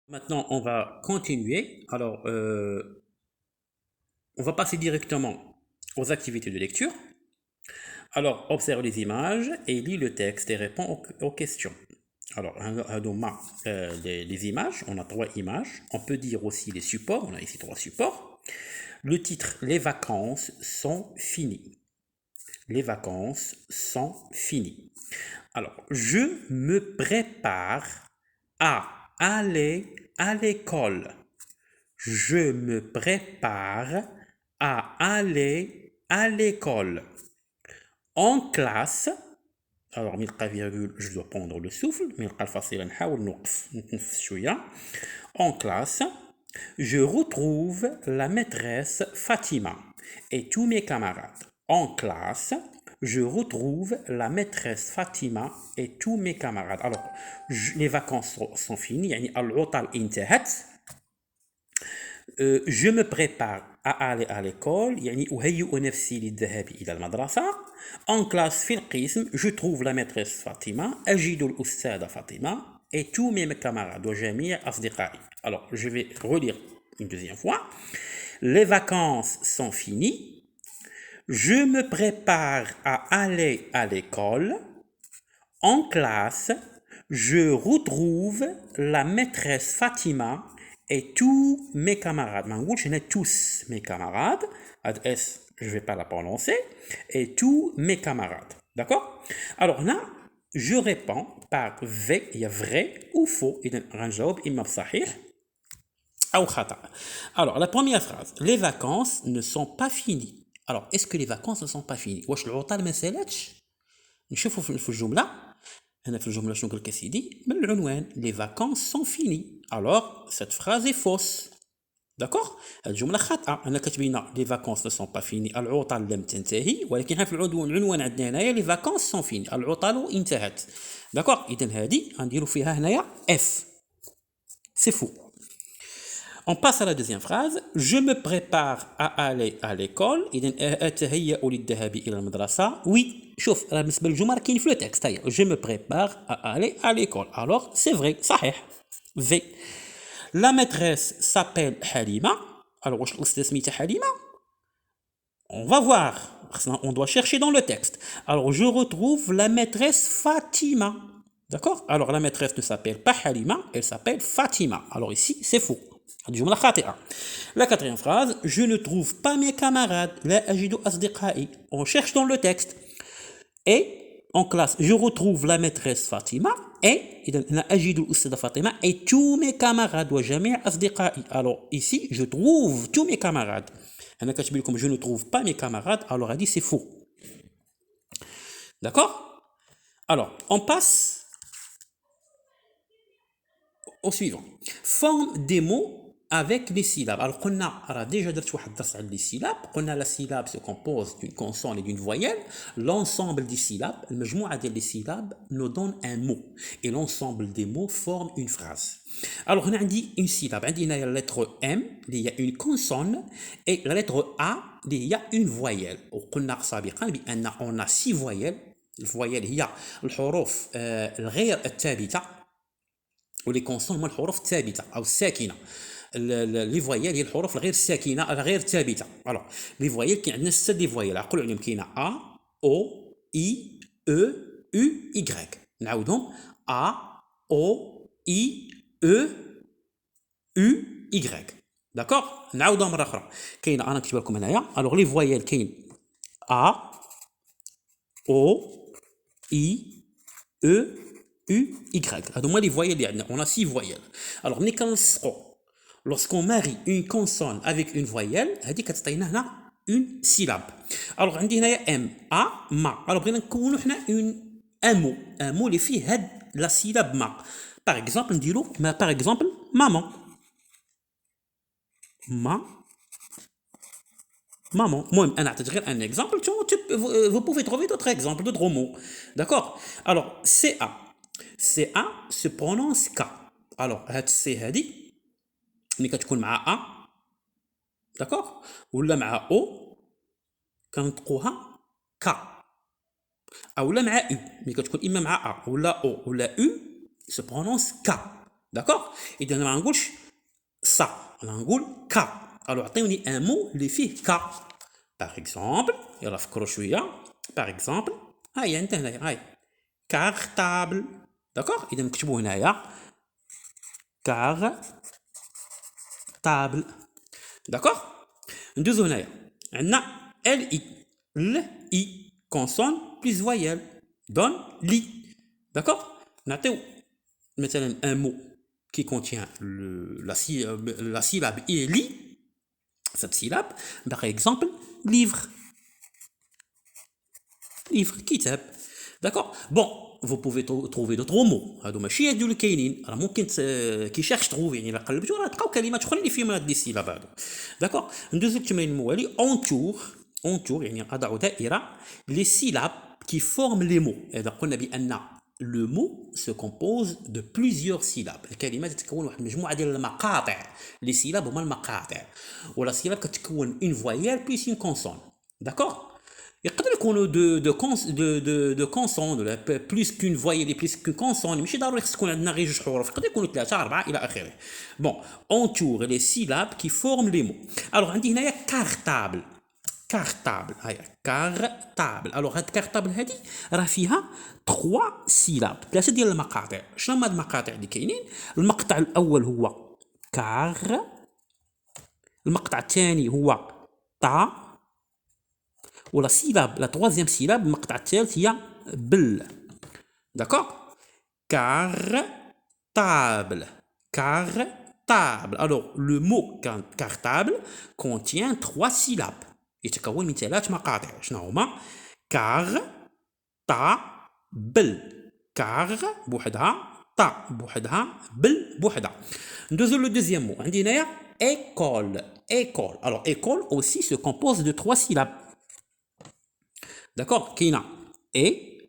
Maintenant, on va continuer. Alors, on va passer directement aux activités de lecture. Alors, observe les images et lis le texte et réponds aux questions. Alors, les images, on a 3 images. On peut dire aussi les supports, on a ici 3 supports. Le titre, les vacances sont finies. Les vacances sont finies. Alors, je me prépare à aller à l'école. Je me prépare à aller à l'école. En classe, alors نلقى virgule, je dois prendre le souffle, نلقى الفاصلة نحاول نتنفس شوية. En classe, je retrouve la maîtresse Fatima et tous mes camarades. En classe, je retrouve la maîtresse Fatima et tous mes camarades. Alors, les vacances sont finies, يعني العطل انتهت. Je me prépare à aller à l'école يعني أهيئ نفسي للذهاب إلى المدرسة. En classe في القسم je trouve la maîtresse فاطمة أجد الأستاذة فاطمة et tous mes camarades وجميع أصدقائي. Alors je vais relire une deuxième fois. Les vacances sont finies. Je me prépare à aller à l'école. En classe, je retrouve la maîtresse Fatima et tous mes camarades. Je n'ai tous mes camarades. S, je ne vais pas la prononcer. Et tous mes camarades. D'accord? Alors là, je réponds par V, il y a vrai ou faux. Il y a un job, il m'a صحيح ou khata. Alors, la première phrase. Les vacances ne sont pas finies. Alors, est-ce que les vacances ne sont pas finies? واش العطل ما سالتش؟ نشوفوا في الجملة. هنا في الجملة شنو قال لك سيدي؟ من العنوان les vacances sont finies. Alors, cette phrase est fausse. D'accord؟ الجملة خاطئة. هنا كتبين les vacances ne sont pas finies. العطل لم تنتهي ولكن في العنوان عندنا هنايا les vacances sont finies. العطل انتهت. d'accord؟ إذا هذه غنديروا فيها هنايا F. C'est faux. On passe à la deuxième phrase. Je me prépare à aller à l'école. إذا أتهيأ للذهاب إلى المدرسة. Oui. شوف راه بالنسبة للجمل كاين في لو تكست. هيا je me prépare à aller à l'école. Alors c'est vrai صحيح. V. La maîtresse s'appelle Halima. Alors واش الأستاذة سميتها حليمة؟ On va voir. On doit chercher dans le texte. Alors je retrouve la maîtresse Fatima. D'accord? Alors la maîtresse ne s'appelle pas Halima, elle s'appelle Fatima. Alors ici, c'est faux. La quatrième phrase, je ne trouve pas mes camarades. لا أجد أصدقائي. On cherche dans le texte. Et en classe, je retrouve la maîtresse Fatima et أنا أجد الأستاذة فاطمة et tous mes camarades وجميع أصدقائي. Alors ici, je trouve tous mes camarades. أنا كاتب لكم je ne trouve pas mes camarades. Alors elle dit c'est faux. D'accord? Alors, on passe au suivant. Forme des mots avec les syllabes. Alors, on a déjà dit les syllabes. On a la syllabe se compose d'une consonne et d'une voyelle. L'ensemble des syllabes, le مجموعة des syllabes nous donne un mot. Et l'ensemble des mots forme une phrase. Alors, on a dit une syllabe. On a la lettre M, il y a une consonne, et la lettre A, il y a une voyelle. On a 6 voyelles. الفويل هي الحروف الغير الثابته ولي كونسون هما الحروف الثابته او الساكنه. لي فويال هي الحروف الغير الساكنه الغير ثابته. الوغ لي فويال كاين عندنا 6 دي فويال عقلوا عليهم. كاينه ا او اي او يو ايغريك. نعاودهم ا او اي او يو ايغريك. داكوغ نعاودها مره اخرى. كاينه انا نكتب لكم هنايا. الوغ لي فويال كاين ا او I, E, U, Y. هذوما les voyelles اللي عندنا. On a 6 voyelles. Alors ملي كنلصقوا lorsqu'on marie une consonne avec une voyelle هذه كتعطينا هنا une syllabe. Alors عندي هنايا M, A, ما. Alors بغينا نكونوا حنا un mot اللي فيه هاد la syllabe ما. Par exemple نديرو par exemple maman. Maman. Moi, un exemple. Vous pouvez trouver d'autres exemples, d'autres mots. D'accord? Alors, CA. CA se prononce K. Alors, C هذه ملي كتكون مع A. d'accord? ولا مع O كنطقوها K. أو لا مع U ملي كتكون إما مع A ولا O ولا U se prononce K. داكوغ اذا ما غنقولش صا انا غنقول كا الو عطيوني ان مو اللي فيه كا باغ اكزومبل يلا فكروا شويه باغ اكزومبل هاي انت هنايا هاي كارطابل داكوغ اذا نكتبوا هنايا كارطابل داكوغ ندوزو هنايا عندنا ال اي كونسون بليس فويال دون لي داكوغ نعطيو مثلا un mot qui contient la syllabe et li, cette syllabe, par exemple, livre. Livre, كتاب. D'accord? Bon, vous pouvez trouver d'autres mots. هادو ماشي هادو اللي كاينين، راه ممكن كي شيرش تروف يعني الا قلبتو راه تلقاو كلمات اخرين اللي فيهم هاد لي سيلاب هادو. داكوغ؟ ندوزو للتمرين الموالي اونتور يعني اضع دائره لي سيلاب qui forment les mots. إذا قلنا بأن le mot se compose de plusieurs syllabes. الكلمات تتكون واحد المجموعة ديال المقاطع. les syllabes هما المقاطع. ولا syllabe كتكون une voyelle plus une consonne. d'accord يقدر يكونوا دو كونسون بلوس كون فويال بلوس كون كونسون ماشي ضروري خص تكون عندنا غير جوج حروف يقدر يكونوا ثلاثه اربعه الى اخره بون اونتور لي سيلاب كي فورم لي مو الوغ عندي هنايا كارطابل هاي كارطابل الوغ هاد كارطابل هادي راه فيها 3 سيلاب ثلاثه ديال المقاطع شنو هما هاد المقاطع اللي كاينين المقطع الاول هو كار المقطع الثاني هو طا ولا سيلاب لا troisième syllabe المقطع الثالث هي بل d'accord cartable alors le mot cartable contient 3 syllabes يتكون من 3 مقاطع شنو هما كار تا بل كار بوحدها تا بوحدها بل بوحدها ندوزو لو دوزيام مو عندي هنايا école alors école aussi se compose de 3 syllabes d'accord كاينه اي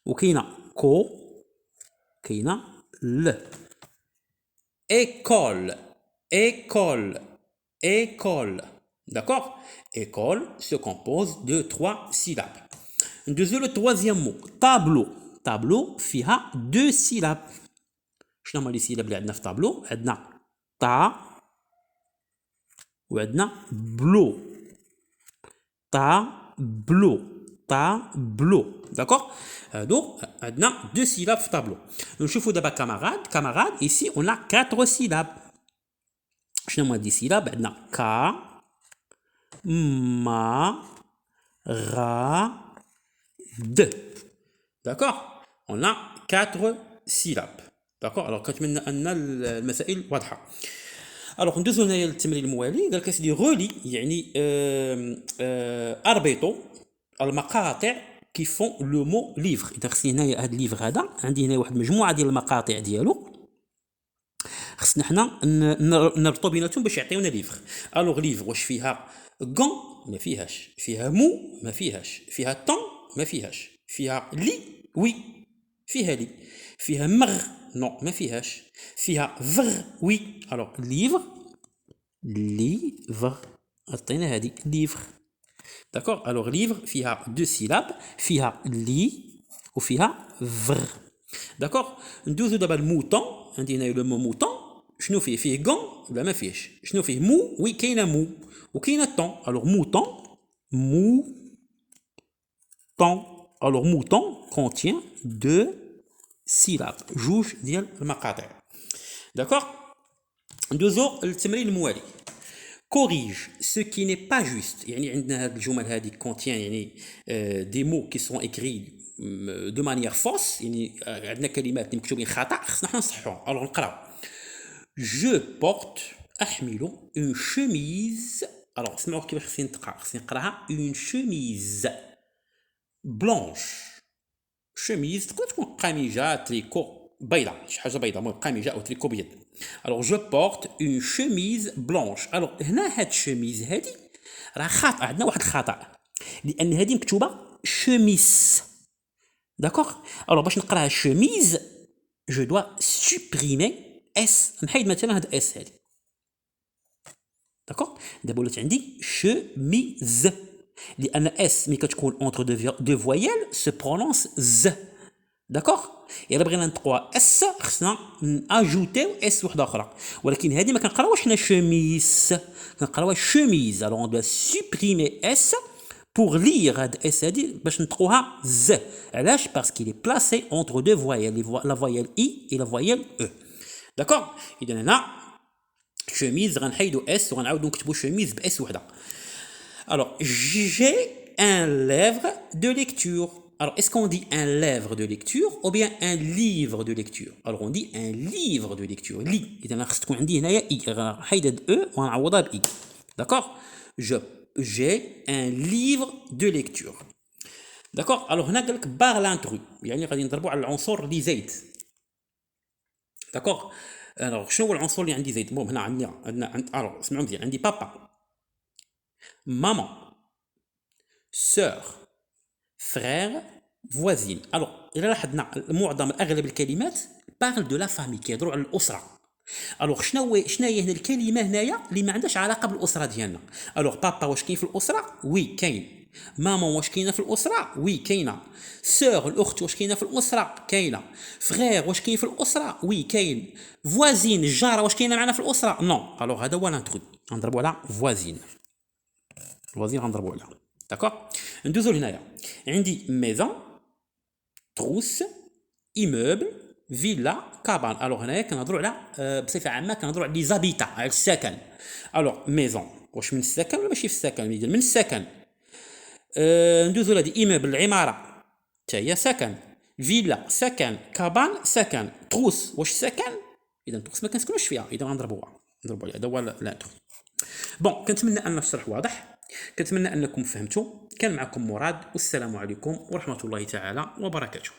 وكاينه كو كاينه ل école d'accord école se compose de 3 syllabes ندوزو لو troisième mot tableau فيها 2 syllabes شنو هما لي سيلاب اللي عندنا في طابلو عندنا تا وعندنا بلو tableau d'accord donc عندنا 2 syllabes في tableau نشوفوا دابا camarade ici on a 4 syllabes شنو هما دي syllabes عندنا كا ما را د d'accord on a 4 syllabes d'accord alors كنتمنى ان المسائل واضحه الوغ ندوزو هنايا للتمرين الموالي قال لك اسيدي غولي يعني اربطوا المقاطع كي فون لو مو ليفر اذا خصني هنايا هاد الليفر هذا عندي هنا واحد المجموعه ديال المقاطع ديالو خصنا حنا نربطوا بيناتهم باش يعطيونا ليفر الوغ ليفر واش فيها غون ما فيهاش فيها مو ما فيهاش فيها طون ما فيهاش فيها لي وي فيها لي فيها مغ نو ما فيهاش فيها فغ وي الوغ ليفر عطينا هذه ليفر داكوغ الوغ ليفر فيها 2 سيلاب فيها لي وفيها فغ داكوغ ندوزو دابا الموطون عندي هنا لو موطون شنو فيه غون ولا ما فيهش شنو فيه مو وي كاينه مو وكاينه طون الوغ موطون contient 2 syllabes جوج ديال المقاطع داكوغ ندوزو للتمرين الموالي corrige ce qui n'est pas juste يعني عندنا هاد الجمل هذه contient يعني des mots qui sont écrits de manière fausse يعني عندنا كلمات اللي مكتوبين خطا خصنا حنا نصحوهم الوغ نقراو je porte احمل une chemise الوغ اسمعوا كيفاش خصني نقراها une chemise blanche chemise تقدر تكون قميجه تريكو بيضاء شي حاجه بيضاء المهم قميجه او تريكو بيض الوغ جو بورت اون شوميز بلونش الوغ هنا هاد الشوميز هادي راه خطا عندنا واحد الخطا لان هادي مكتوبه شوميس داكوغ الوغ باش نقراها شوميز جو دوا سوبريمي اس نحيد مثلا هاد اس هادي داكوغ دابا ولات عندي شوميز لان اس ملي كتكون اونتر دو فويال سو برونونس ز داكوغ. الا بغينا نطقوها اس خصنا اجوتيو اس وحده اخرى، ولكن هذه ما كنقراوهاش حنا شوميس، كنقراوها شوميز. الوغ اون دو سوبريمي اس بور لير هاد اس هادي باش نطقوها ز. علاش؟ باسكو لي بلاسي اونتر دو فوايل، لا فوايل اي اي لا فوايل او. داكوغ. اذا هنا شوميز غنحيدو اس وغنعاودو نكتبو شوميز باس وحده. Alors, j'ai un livre de lecture. Alors, est-ce qu'on dit un livre de lecture ou bien un livre de lecture? Alors, on dit un livre de lecture. Li. إذا خص تكون عندي هنايا إي، حيد أو ونعوضها بإي. D'accord? J'ai un livre de lecture. D'accord? Alors, هنا قال لك par l'intrus، يعني غادي نضربوا على العنصر اللي زايد. D'accord? Alors, شنو هو العنصر اللي عندي زايد؟ المهم هنا عندنا alors اسمعوا مزيان، عندي بابا، maman, sœur, frère, voisine. Alors, إلا لاحظنا معظم أغلب الكلمات parle de la famille، كيهضروا على الأسرة. الوغ شنو هي هنا الكلمة هنايا اللي ما عندهاش علاقة بالأسرة ديالنا؟ الوغ بابا واش كاين في الأسرة؟ وي كاين. مامون واش كاينة في الأسرة؟ وي كاينة. سور الأخت واش كاينة في الأسرة؟ كاينة. فغير واش كاين في الأسرة؟ وي كاين. فوازين الجارة واش كاينة معنا في الأسرة؟ نو. الوغ هذا هو لانترو، غنضربو على فوازين. الفوازين غنضربو عليها. داكوغ. ندوزو لهنايا، عندي ميزون، تروس، ايموبل، فيلا، كابان. الوغ هنايا كنهضروا على بصفه عامه كنهضروا على لي زابيتا، على السكن. الوغ ميزون واش من السكن ولا ماشي في السكن؟ من السكن. ندوزو لهادي ايموبل العماره حتى هي سكن، فيلا سكن، كابان سكن، تروس واش سكن؟ اذا تروس ما كنسكنوش فيها، اذا غنضربوها عليها. هذا هو لانترو. بون، كنتمنى ان الشرح واضح، كنتمنى انكم فهمتوا. كان معكم مراد، والسلام عليكم ورحمه الله تعالى وبركاته.